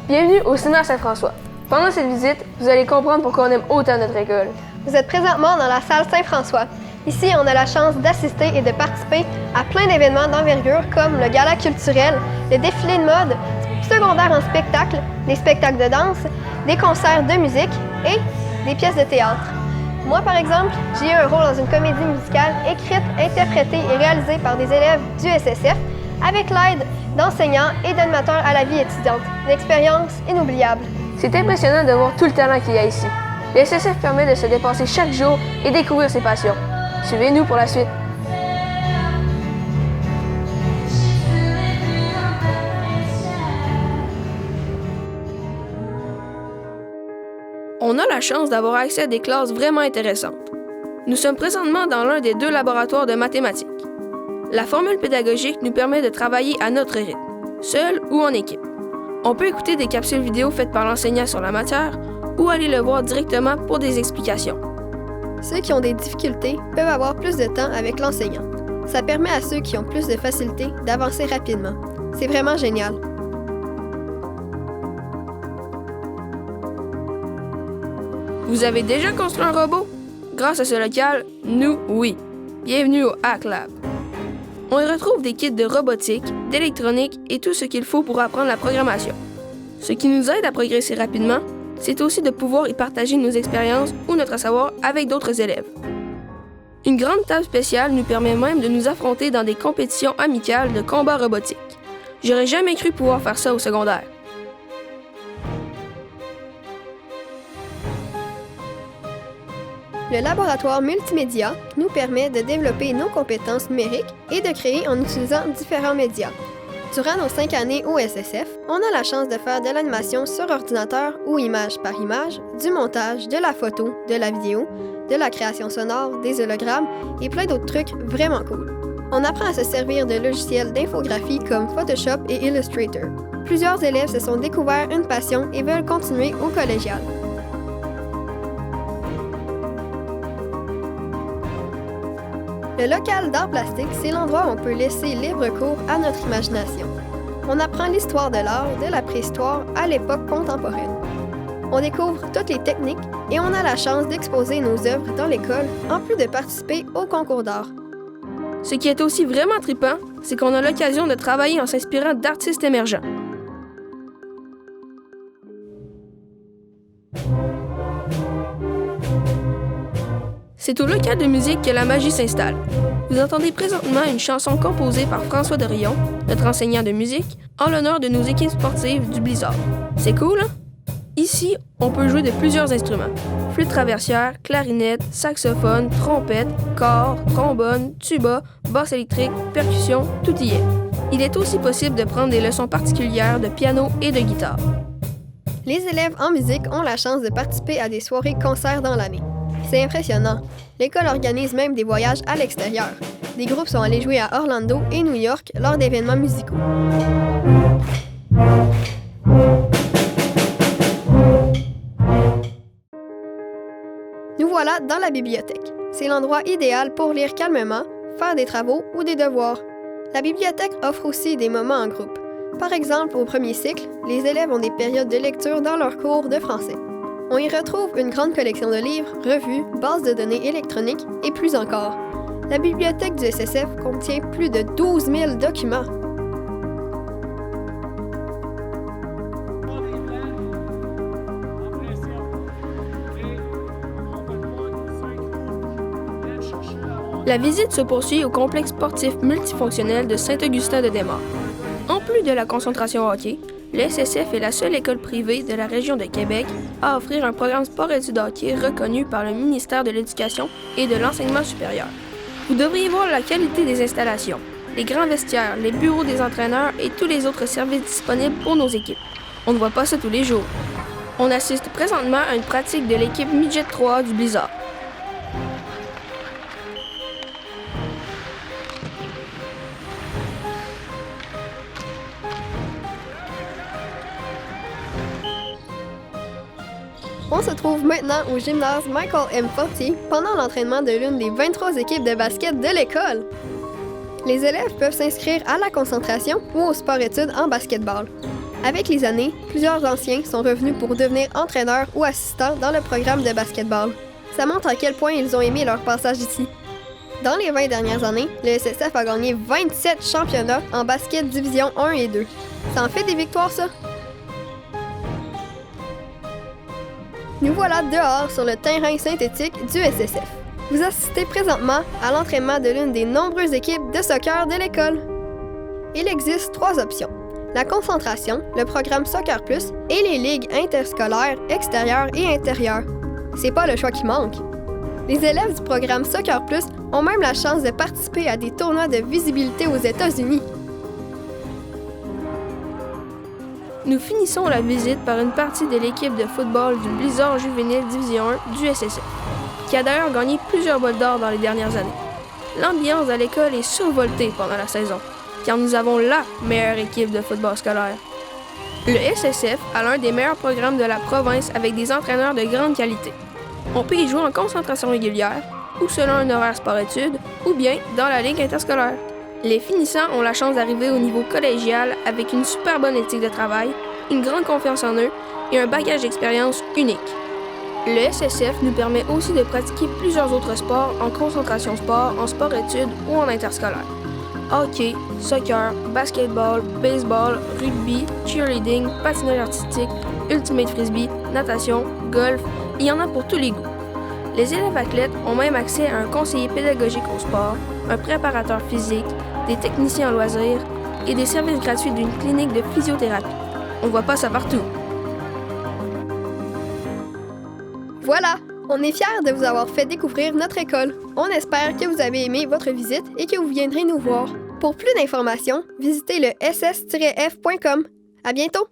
Bienvenue au Cinéma Saint-François. Pendant cette visite, vous allez comprendre pourquoi on aime autant notre école. Vous êtes présentement dans la salle Saint-François. Ici, on a la chance d'assister et de participer à plein d'événements d'envergure comme le gala culturel, le défilé de mode, secondaire en spectacle, des spectacles de danse, des concerts de musique et des pièces de théâtre. Moi, par exemple, j'ai eu un rôle dans une comédie musicale écrite, interprétée et réalisée par des élèves du SSF avec l'aide d'enseignants et d'animateurs à la vie étudiante. Une expérience inoubliable. C'est impressionnant de voir tout le talent qu'il y a ici. Le SSF permet de se dépasser chaque jour et découvrir ses passions. Suivez-nous pour la suite. On a la chance d'avoir accès à des classes vraiment intéressantes. Nous sommes présentement dans l'un des 2 laboratoires de mathématiques. La formule pédagogique nous permet de travailler à notre rythme, seul ou en équipe. On peut écouter des capsules vidéo faites par l'enseignant sur la matière ou aller le voir directement pour des explications. Ceux qui ont des difficultés peuvent avoir plus de temps avec l'enseignant. Ça permet à ceux qui ont plus de facilité d'avancer rapidement. C'est vraiment génial. Vous avez déjà construit un robot? Grâce à ce local, nous, oui. Bienvenue au Hack Lab. On y retrouve des kits de robotique, d'électronique et tout ce qu'il faut pour apprendre la programmation. Ce qui nous aide à progresser rapidement, c'est aussi de pouvoir y partager nos expériences ou notre savoir avec d'autres élèves. Une grande table spéciale nous permet même de nous affronter dans des compétitions amicales de combat robotique. J'aurais jamais cru pouvoir faire ça au secondaire. Le laboratoire multimédia nous permet de développer nos compétences numériques et de créer en utilisant différents médias. Durant nos 5 années au SSF, on a la chance de faire de l'animation sur ordinateur ou image par image, du montage, de la photo, de la vidéo, de la création sonore, des hologrammes et plein d'autres trucs vraiment cool. On apprend à se servir de logiciels d'infographie comme Photoshop et Illustrator. Plusieurs élèves se sont découverts une passion et veulent continuer au collégial. Le local d'art plastique, c'est l'endroit où on peut laisser libre cours à notre imagination. On apprend l'histoire de l'art de la préhistoire à l'époque contemporaine. On découvre toutes les techniques et on a la chance d'exposer nos œuvres dans l'école, en plus de participer au concours d'art. Ce qui est aussi vraiment trippant, c'est qu'on a l'occasion de travailler en s'inspirant d'artistes émergents. C'est au local de musique que la magie s'installe. Vous entendez présentement une chanson composée par François Dorion, notre enseignant de musique, en l'honneur de nos équipes sportives du Blizzard. C'est cool, hein? Ici, on peut jouer de plusieurs instruments. Flûte traversière, clarinette, saxophone, trompette, cor, trombone, tuba, basse électrique, percussion, tout y est. Il est aussi possible de prendre des leçons particulières de piano et de guitare. Les élèves en musique ont la chance de participer à des soirées concerts dans l'année. C'est impressionnant. L'école organise même des voyages à l'extérieur. Des groupes sont allés jouer à Orlando et New York lors d'événements musicaux. Nous voilà dans la bibliothèque. C'est l'endroit idéal pour lire calmement, faire des travaux ou des devoirs. La bibliothèque offre aussi des moments en groupe. Par exemple, au premier cycle, les élèves ont des périodes de lecture dans leurs cours de français. On y retrouve une grande collection de livres, revues, bases de données électroniques et plus encore. La bibliothèque du SSF contient plus de 12 000 documents. La visite se poursuit au complexe sportif multifonctionnel de Saint-Augustin-de-Desmaures. En plus de la concentration hockey, le SSF est la seule école privée de la région de Québec à offrir un programme sport-études hockey reconnu par le ministère de l'Éducation et de l'Enseignement supérieur. Vous devriez voir la qualité des installations, les grands vestiaires, les bureaux des entraîneurs et tous les autres services disponibles pour nos équipes. On ne voit pas ça tous les jours. On assiste présentement à une pratique de l'équipe Midget 3 du Blizzard. On se trouve maintenant au gymnase Michael M. Fortier pendant l'entraînement de l'une des 23 équipes de basket de l'école. Les élèves peuvent s'inscrire à la concentration ou au sport-études en basketball. Avec les années, plusieurs anciens sont revenus pour devenir entraîneurs ou assistants dans le programme de basketball. Ça montre à quel point ils ont aimé leur passage ici. Dans les 20 dernières années, le SSF a gagné 27 championnats en basket division 1 et 2. Ça en fait des victoires, ça? Nous voilà dehors sur le terrain synthétique du SSF. Vous assistez présentement à l'entraînement de l'une des nombreuses équipes de soccer de l'école. Il existe 3 options: la concentration, le programme Soccer Plus et les ligues interscolaires extérieures et intérieures. C'est pas le choix qui manque. Les élèves du programme Soccer Plus ont même la chance de participer à des tournois de visibilité aux États-Unis. Nous finissons la visite par une partie de l'équipe de football du Blizzard Juvénile Division 1 du SSF, qui a d'ailleurs gagné plusieurs bols d'or dans les dernières années. L'ambiance à l'école est survoltée pendant la saison, car nous avons la meilleure équipe de football scolaire. Le SSF a l'un des meilleurs programmes de la province avec des entraîneurs de grande qualité. On peut y jouer en concentration régulière, ou selon un horaire sport-études, ou bien dans la ligue interscolaire. Les finissants ont la chance d'arriver au niveau collégial avec une super bonne éthique de travail, une grande confiance en eux et un bagage d'expérience unique. Le SSF nous permet aussi de pratiquer plusieurs autres sports en concentration sport, en sport-études ou en interscolaire. Hockey, soccer, basketball, baseball, rugby, cheerleading, patinage artistique, ultimate frisbee, natation, golf, il y en a pour tous les goûts. Les élèves athlètes ont même accès à un conseiller pédagogique au sport, un préparateur physique, des techniciens en loisirs et des services gratuits d'une clinique de physiothérapie. On voit pas ça partout. Voilà! On est fiers de vous avoir fait découvrir notre école. On espère que vous avez aimé votre visite et que vous viendrez nous voir. Pour plus d'informations, visitez le ss-f.com. À bientôt!